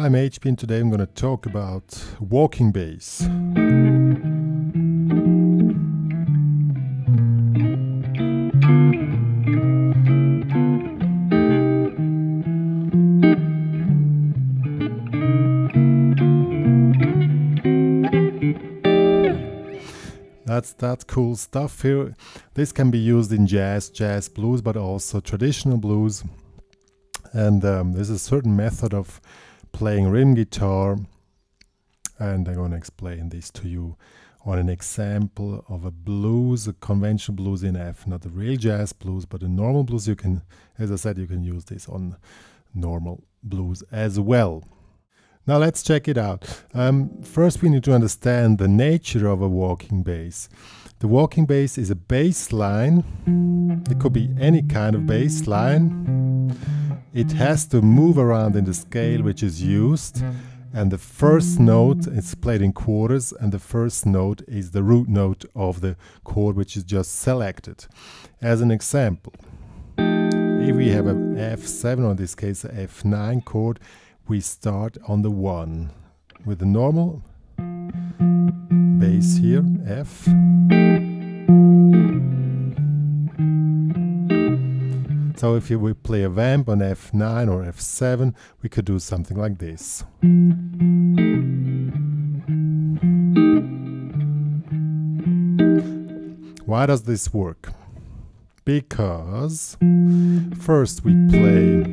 I'm HP and today I'm going to talk about walking bass. That's cool stuff here. This can be used in jazz blues, but also traditional blues. And there's a certain method of playing rhythm guitar, and I'm going to explain this to you on an example of a blues, a conventional blues in F, not the real jazz blues, but the normal blues. You can, as I said, you can use this on normal blues as well. Now let's check it out. First we need to understand the nature of a walking bass. The walking bass is a bass line. It could be any kind of bass line. It has to move around in the scale which is used, and the first note is played in quarters, and the first note is the root note of the chord which is just selected. As an example, if we have an F7, or in this case a F9 chord, we start on the 1 with the normal bass here, F. So if we play a vamp on F9 or F7, we could do something like this. Why does this work? Because first we play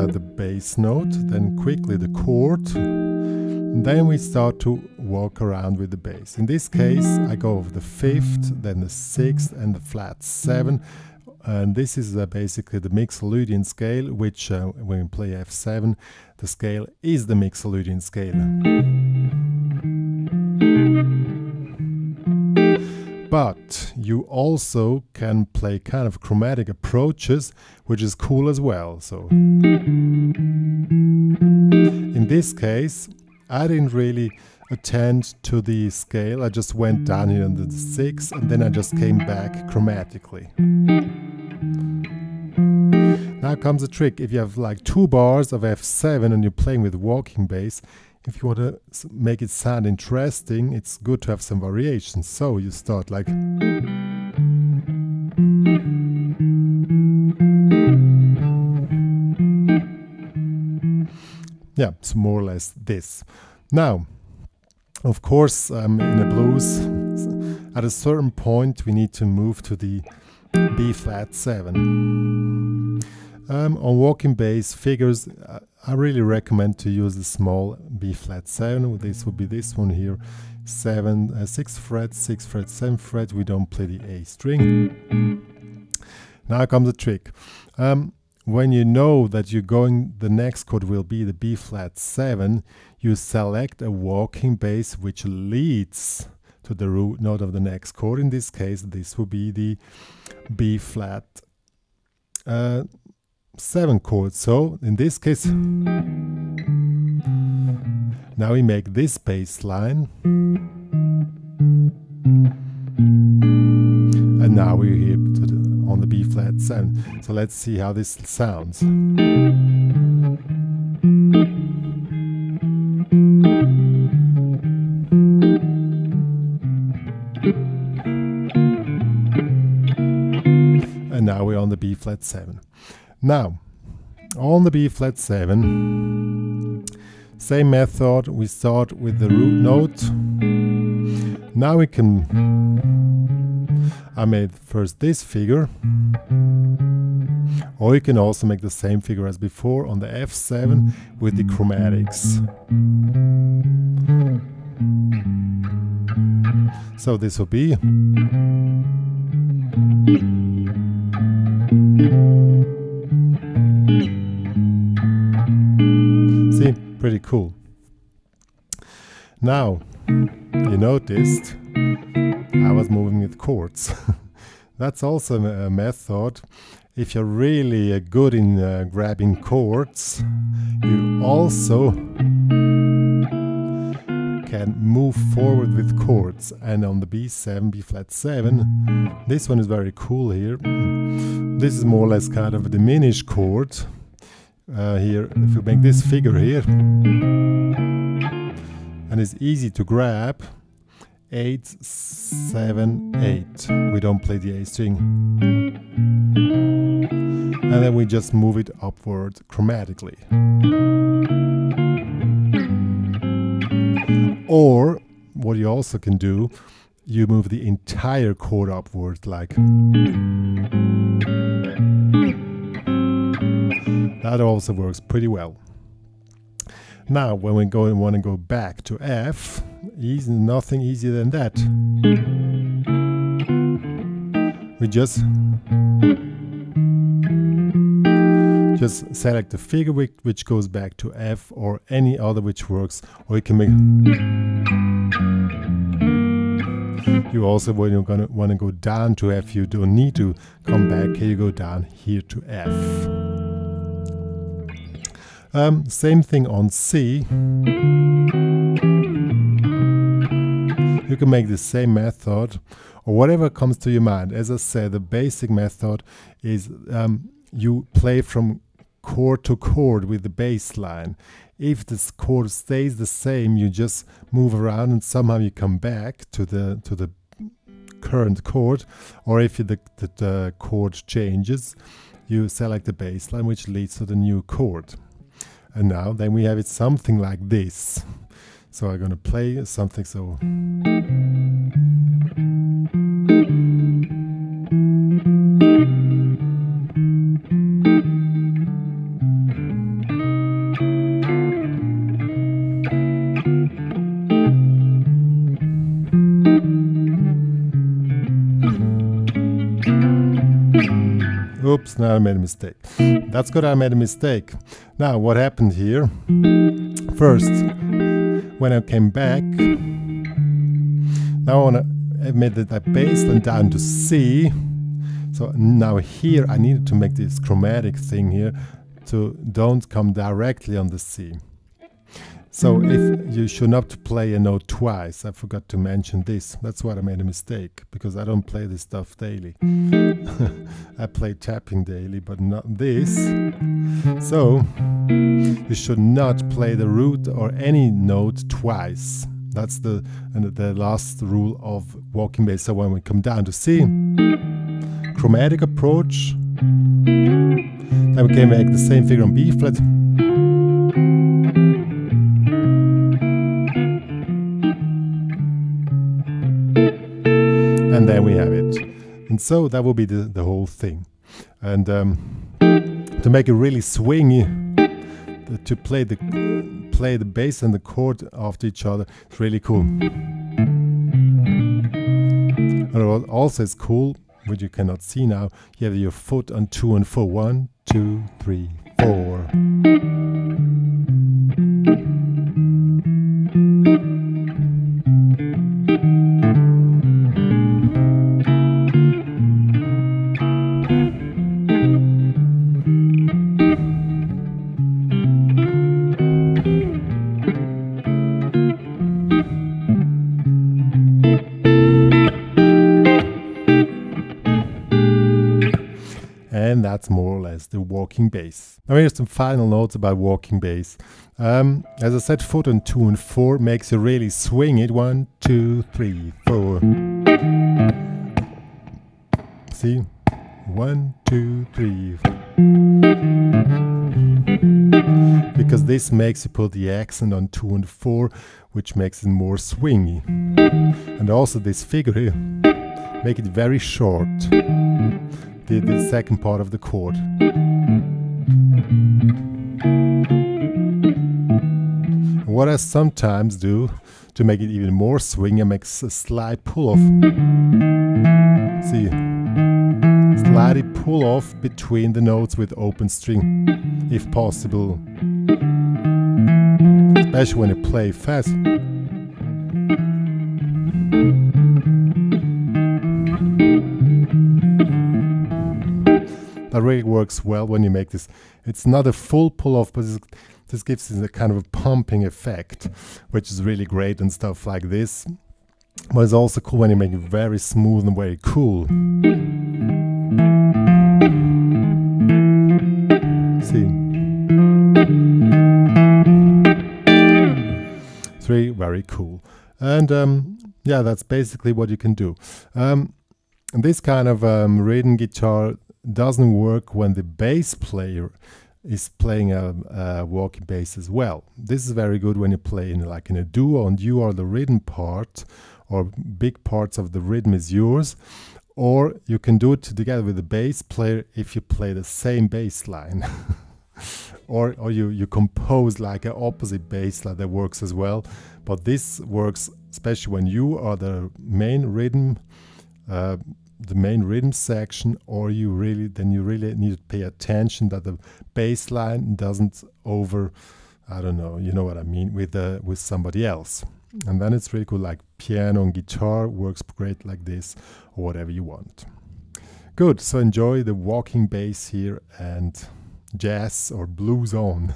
the bass note, then quickly the chord, then we start to walk around with the bass. In this case I go over the 5th, then the 6th and the flat 7, and this is basically the Mixolydian scale, which when we play F7, the scale is the Mixolydian scale. But you also can play kind of chromatic approaches, which is cool as well. So in this case, I didn't really attend to the scale. I just went down here on the 6th, and then I just came back chromatically. Now comes a trick. If you have like 2 bars of F7 and you're playing with walking bass, if you want to make it sound interesting, it's good to have some variations. So you start like, yeah, it's more or less this. Now, of course, in the blues, at a certain point we need to move to the B flat 7. On walking bass figures, I really recommend to use the small B flat 7. This would be this one here, 6th fret, 6th fret, 7th fret. We don't play the A string. Now comes the trick. When you know that the next chord will be the B flat 7, you select a walking bass which leads to the root note of the next chord. In this case, this will be the B flat 7 chord. So in this case, now we make this bass line, and now we're here on the B flat 7. So let's see how this sounds. And now we're on the B flat 7. Now, on the B flat 7, same method, we start with the root note. Now we can, I made first this figure, or you can also make the same figure as before on the F7 with the chromatics. So this will be, see, pretty cool. Now, you noticed I was moving with chords. That's also a method. If you're really good in grabbing chords, you also can move forward with chords. And on the B7, B flat 7, this one is very cool here. This is more or less kind of a diminished chord. here, if you make this figure here, and it's easy to grab, 8, 7, 8. We don't play the A string. And then we just move it upward chromatically. Or, what you also can do, you move the entire chord upward, like. That also works pretty well. Now, when we want to go back to F, nothing easier than that. We just select the figure which goes back to F, or any other which works, or you can make. You also, when you're gonna want to go down to F, you don't need to come back here. You go down here to F. Same thing on C. You can make the same method, or whatever comes to your mind. As I said, the basic method is you play from chord to chord with the bass line. If this chord stays the same, you just move around and somehow you come back to the current chord. Or if the chord changes, you select the bass line, which leads to the new chord. And now then we have it something like this. So I'm going to play something so. Oops, now I made a mistake. That's good, I made a mistake. Now, what happened here? First, when I came back, now I made that bass line down to C. So now here I needed to make this chromatic thing here to don't come directly on the C. So if you should not play a note twice, I forgot to mention this. That's why I made a mistake, because I don't play this stuff daily. I play tapping daily, but not this. So you should not play the root or any note twice. That's the last rule of walking bass. So when we come down to C, chromatic approach. Then we can make the same figure on B flat. And then we have it. And so that will be the whole thing. And to make it really swingy, to play the bass and the chord after each other, it's really cool. And what also is cool, which you cannot see now, you have your foot on 2 and 4. 1, 2, 3, 4. And that's more or less the walking bass. Now here's some final notes about walking bass. As I said, foot on 2 and 4 makes you really swing it. 1, 2, 3, 4. See? 1, 2, 3. Because this makes you put the accent on 2 and 4, which makes it more swingy. And also this figure here, make it very short. The second part of the chord. What I sometimes do to make it even more swingy, I make a slight pull-off. See, slightly pull-off between the notes with open string, if possible. Especially when you play fast. That really works well when you make this. It's not a full pull-off, but this gives it a kind of a pumping effect, which is really great and stuff like this. But it's also cool when you make it very smooth and very cool. See? very cool. And yeah, that's basically what you can do. This kind of rhythm guitar doesn't work when the bass player is playing a walking bass as well. This is very good when you play in like in a duo and you are the rhythm part, or big parts of the rhythm is yours, or you can do it together with the bass player if you play the same bass line. or you compose like an opposite bass line that works as well. But this works especially when you are the main rhythm section, or you really need to pay attention that the bass line doesn't I don't know, you know what I mean, with somebody else. And then it's really cool, like piano and guitar works great like this, or whatever you want. Good, so enjoy the walking bass here and jazz or blues on.